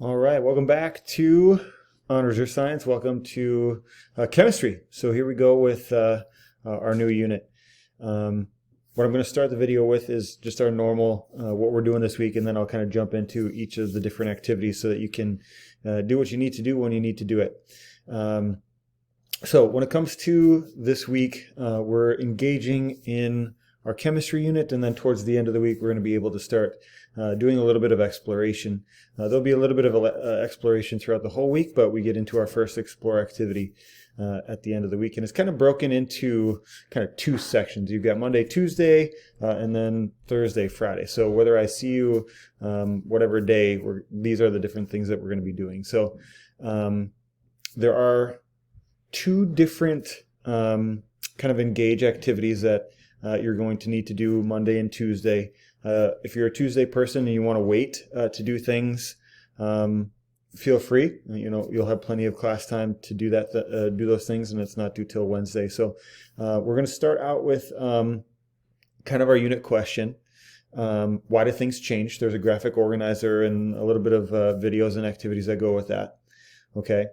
All right, welcome back to Honors or Science. Welcome to chemistry. So here we go with our new unit. What I'm going to start the video with is just our normal, what we're doing this week, and then I'll kind of jump into each of the different activities so that you can do what you need to do when you need to do it. So when it comes to this week, we're engaging in our chemistry unit, and then towards the end of the week, we're going to be able to start doing a little bit of exploration. There'll be a little bit of exploration throughout the whole week, but we get into our first explore activity at the end of the week. And it's kind of broken into kind of two sections. You've got Monday, Tuesday, and then Thursday, Friday. So whether I see you whatever day, these are the different things that we're going to be doing. So there are two different kind of engage activities that you're going to need to do Monday and Tuesday. If you're a Tuesday person and you want to wait to do things, feel free. You'll have plenty of class time to do that, do those things, and it's not due till Wednesday. So we're going to start out with kind of our unit question. Why do things change? There's a graphic organizer and a little bit of videos and activities that go with that. Okay,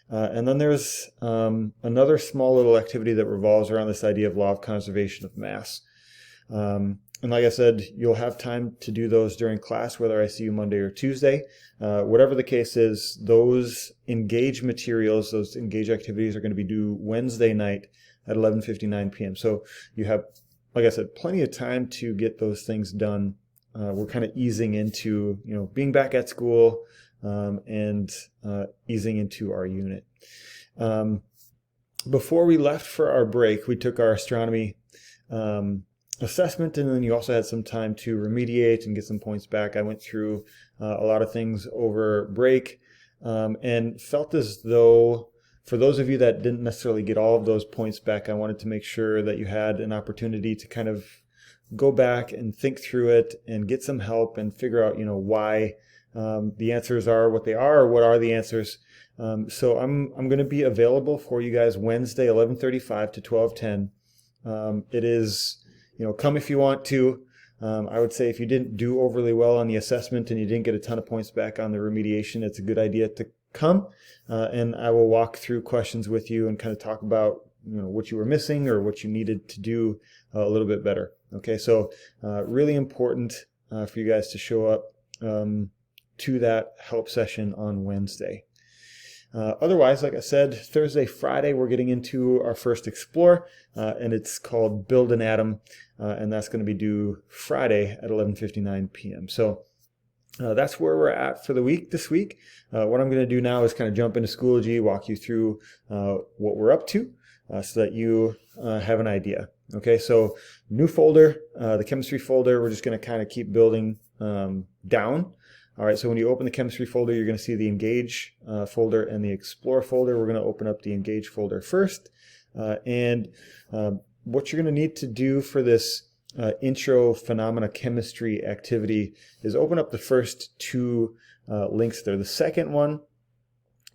and then there's another small little activity that revolves around this idea of law of conservation of mass. And like I said, you'll have time to do those during class, whether I see you Monday or Tuesday. Whatever the case is, those engage materials, those engage activities are going to be due Wednesday night at 11:59 p.m. So you have, like I said, plenty of time to get those things done. We're kind of easing into, being back at school and easing into our unit. Before we left for our break, we took our astronomy assessment, and then you also had some time to remediate and get some points back. I went through a lot of things over break and felt as though for those of you that didn't necessarily get all of those points back, I wanted to make sure that you had an opportunity to kind of go back and think through it and get some help and figure out, why the answers are what they are, or what are the answers. So I'm going to be available for you guys Wednesday, 11:35 to 12:10. It is, come if you want to. I would say if you didn't do overly well on the assessment and you didn't get a ton of points back on the remediation, it's a good idea to come, and I will walk through questions with you and kind of talk about what you were missing or what you needed to do a little bit better. Okay, so really important for you guys to show up to that help session on Wednesday. Otherwise, like I said, Thursday, Friday, we're getting into our first explore, and it's called Build an Atom, and that's going to be due Friday at 11:59 p.m. So that's where we're at for the week this week. What I'm going to do now is kind of jump into Schoology, walk you through what we're up to so that you have an idea. Okay, so new folder, the chemistry folder, we're just going to kind of keep building down. All right, so when you open the chemistry folder, you're going to see the engage folder and the explore folder. We're going to open up the engage folder first. And what you're going to need to do for this intro phenomena chemistry activity is open up the first two links there. The second one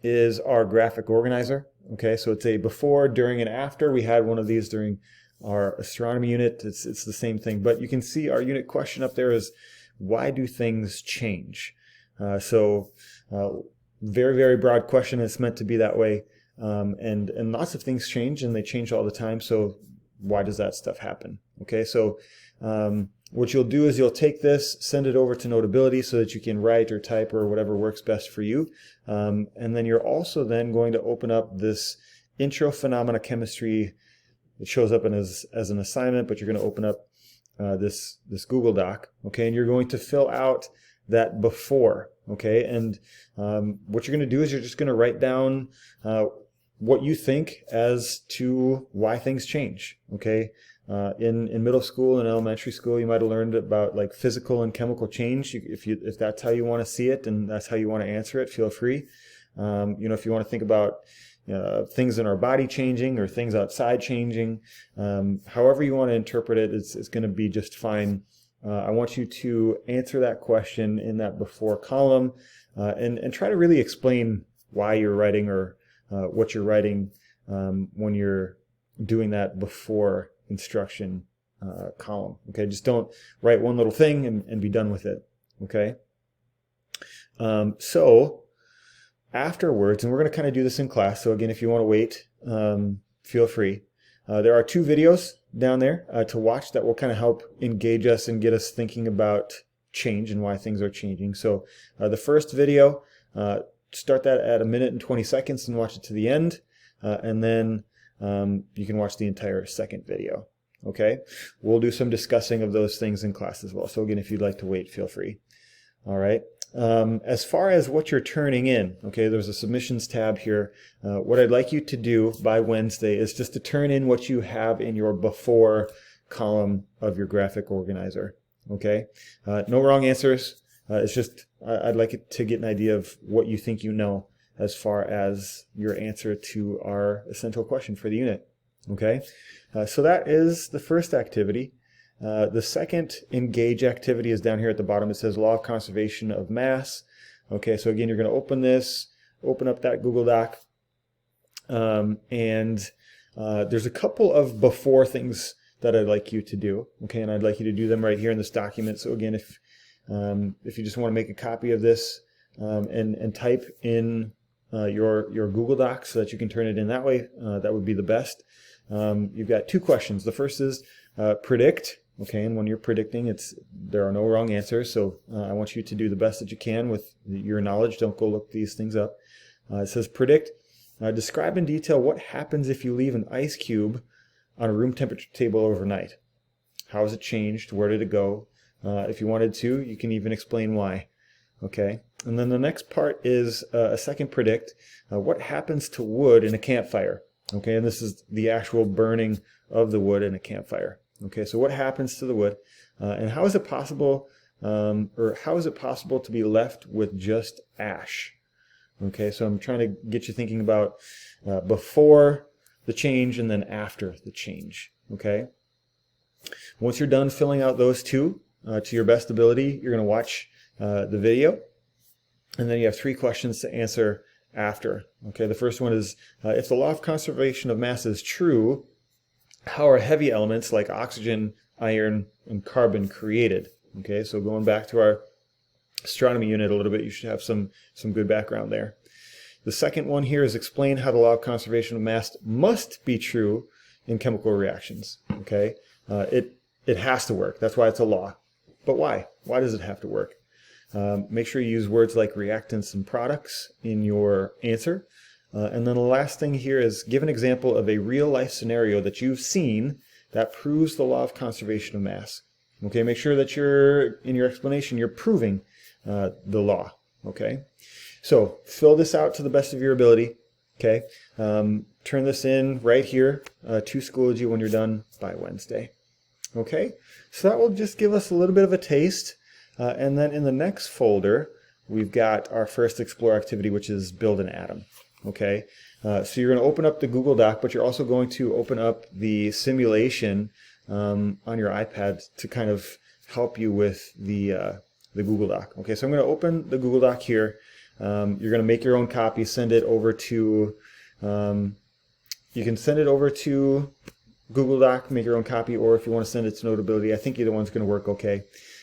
is our graphic organizer. Okay, so it's a before, during, and after. We had one of these during our astronomy unit. It's the same thing, but you can see our unit question up there is, why do things change? So very, very broad question. It's meant to be that way. And lots of things change, and they change all the time. So why does that stuff happen? Okay, so what you'll do is you'll take this, send it over to Notability so that you can write or type or whatever works best for you. And then you're also then going to open up this intro phenomena chemistry. It shows up as an assignment, but you're going to open up this Google Doc, okay, and you're going to fill out that before, okay, and what you're going to do is you're just going to write down what you think as to why things change, okay. In middle school and elementary school, you might have learned about like physical and chemical change. If that's how you want to see it and that's how you want to answer it, feel free. If you want to think about things in our body changing or things outside changing, however you want to interpret it, it's going to be just fine. I want you to answer that question in that before column and try to really explain why you're writing or what you're writing when you're doing that before instruction column. Okay, just don't write one little thing and be done with it. Okay, so afterwards, and we're going to kind of do this in class, so again, if you want to wait, feel free. There are 2 videos down there to watch that will kind of help engage us and get us thinking about change and why things are changing. So the first video, start that at 1 minute and 20 seconds and watch it to the end, and then you can watch the entire second video. Okay, we'll do some discussing of those things in class as well. So again, if you'd like to wait, feel free. All right. As far as what you're turning in, okay, there's a submissions tab here. What I'd like you to do by Wednesday is just to turn in what you have in your before column of your graphic organizer. Okay, no wrong answers. It's just I'd like it to get an idea of what you think you know as far as your answer to our essential question for the unit. Okay, so that is the first activity. The second engage activity is down here at the bottom. It says law of conservation of mass. Okay, so again, you're going to open this, open up that Google Doc, and there's a couple of before things that I'd like you to do. Okay, and I'd like you to do them right here in this document. So again, if you just want to make a copy of this and type in your Google Doc so that you can turn it in that way, that would be the best. You've got 2 questions. The first is predict. Okay, and when you're predicting, there are no wrong answers, so I want you to do the best that you can with your knowledge. Don't go look these things up. It says predict. Describe in detail what happens if you leave an ice cube on a room temperature table overnight. How has it changed? Where did it go? If you wanted to, you can even explain why. Okay, and then the next part is a second predict. What happens to wood in a campfire? Okay, and this is the actual burning of the wood in a campfire. Okay, so what happens to the wood, and how is it possible, to be left with just ash? Okay, so I'm trying to get you thinking about before the change and then after the change. Okay, once you're done filling out those 2 to your best ability, you're going to watch the video, and then you have 3 questions to answer after. Okay, the first one is if the law of conservation of mass is true, how are heavy elements like oxygen, iron, and carbon created? Okay, so going back to our astronomy unit a little bit, you should have some good background there. The second one here is explain how the law of conservation of mass must be true in chemical reactions. Okay, it has to work. That's why it's a law. But why? Why does it have to work? Make sure you use words like reactants and products in your answer. And then the last thing here is give an example of a real-life scenario that you've seen that proves the law of conservation of mass. Okay, make sure that in your explanation, you're proving the law. Okay, so fill this out to the best of your ability. Okay, turn this in right here to Schoology when you're done by Wednesday. Okay, so that will just give us a little bit of a taste. And then in the next folder, we've got our first Explore activity, which is build an atom. Okay, so you're going to open up the Google Doc, but you're also going to open up the simulation on your iPad to kind of help you with the Google Doc. Okay, so I'm going to open the Google Doc here. You're going to make your own copy, send it over to, you can send it over to Google Doc, make your own copy, or if you want to send it to Notability, I think either one's going to work okay.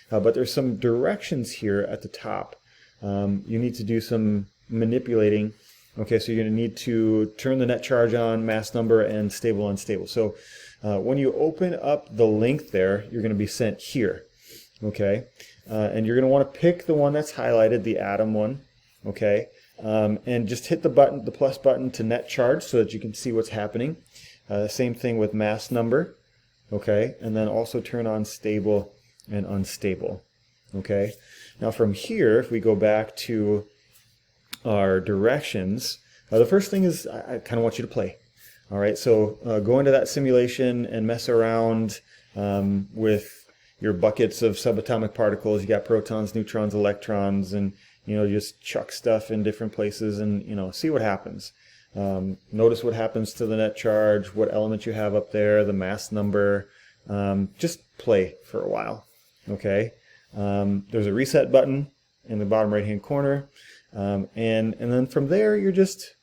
But there's some directions here at the top. You need to do some manipulating. Okay, so you're going to need to turn the net charge on, mass number, and stable unstable. So when you open up the link there, you're going to be sent here. Okay, and you're going to want to pick the one that's highlighted, the atom one. Okay, and just hit the button, the plus button to net charge so that you can see what's happening. Same thing with mass number. Okay, and then also turn on stable and unstable. Okay, now from here, if we go back to our directions, the first thing is I kind of want you to play. All right, so go into that simulation and mess around with your buckets of subatomic particles. You got protons, neutrons, electrons, and just chuck stuff in different places and see what happens. Notice what happens to the net charge, what element you have up there, the mass number. Just play for a while. Okay, there's a reset button in the bottom right hand corner, and then from there you're just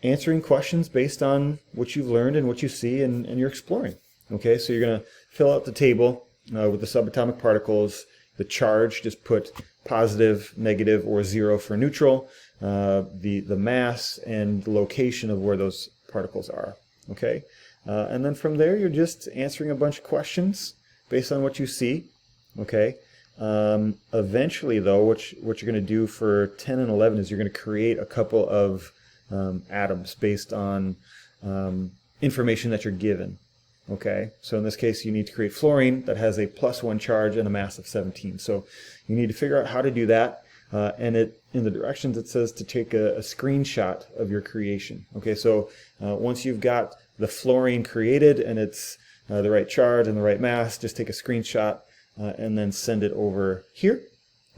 answering questions based on what you've learned and what you see and you're exploring. Okay, so you're going to fill out the table with the subatomic particles, the charge, just put positive, negative, or 0 for neutral, the mass and the location of where those particles are. Okay, and then from there you're just answering a bunch of questions based on what you see. Okay, eventually though, what you're going to do for 10 and 11 is you're going to create a couple of atoms based on information that you're given. Okay, so in this case you need to create fluorine that has a +1 charge and a mass of 17. So you need to figure out how to do that, and in the directions it says to take a screenshot of your creation. Okay, so once you've got the fluorine created and it's the right charge and the right mass, just take a screenshot and then send it over here.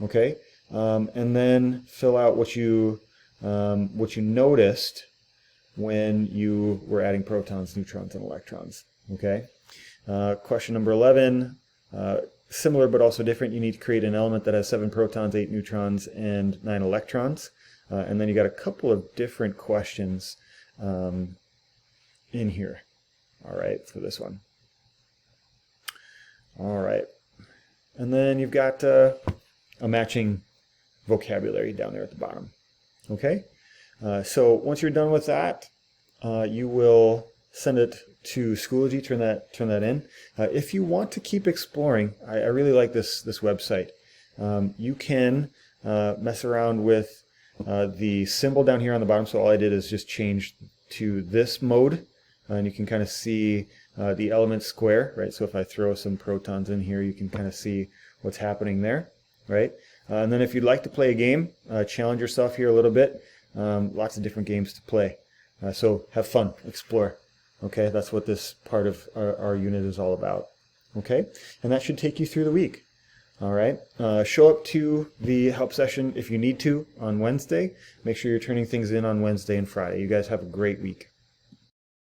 Okay, and then fill out what you noticed when you were adding protons, neutrons, and electrons. Okay. Question number 11, similar but also different. You need to create an element that has 7 protons, 8 neutrons, and 9 electrons. And then you got a couple of different questions in here. All right, for this one. All right. And then you've got a matching vocabulary down there at the bottom. Okay. So once you're done with that, you will send it to Schoology, turn that in. If you want to keep exploring, I really like this website. You can mess around with the symbol down here on the bottom. So all I did is just change to this mode, and you can kind of see the element square, right? So if I throw some protons in here, you can kind of see what's happening there, right? And then if you'd like to play a game, challenge yourself here a little bit. Lots of different games to play. So have fun, explore. Okay, that's what this part of our unit is all about. Okay, and that should take you through the week. All right, show up to the help session if you need to on Wednesday. Make sure you're turning things in on Wednesday and Friday. You guys have a great week.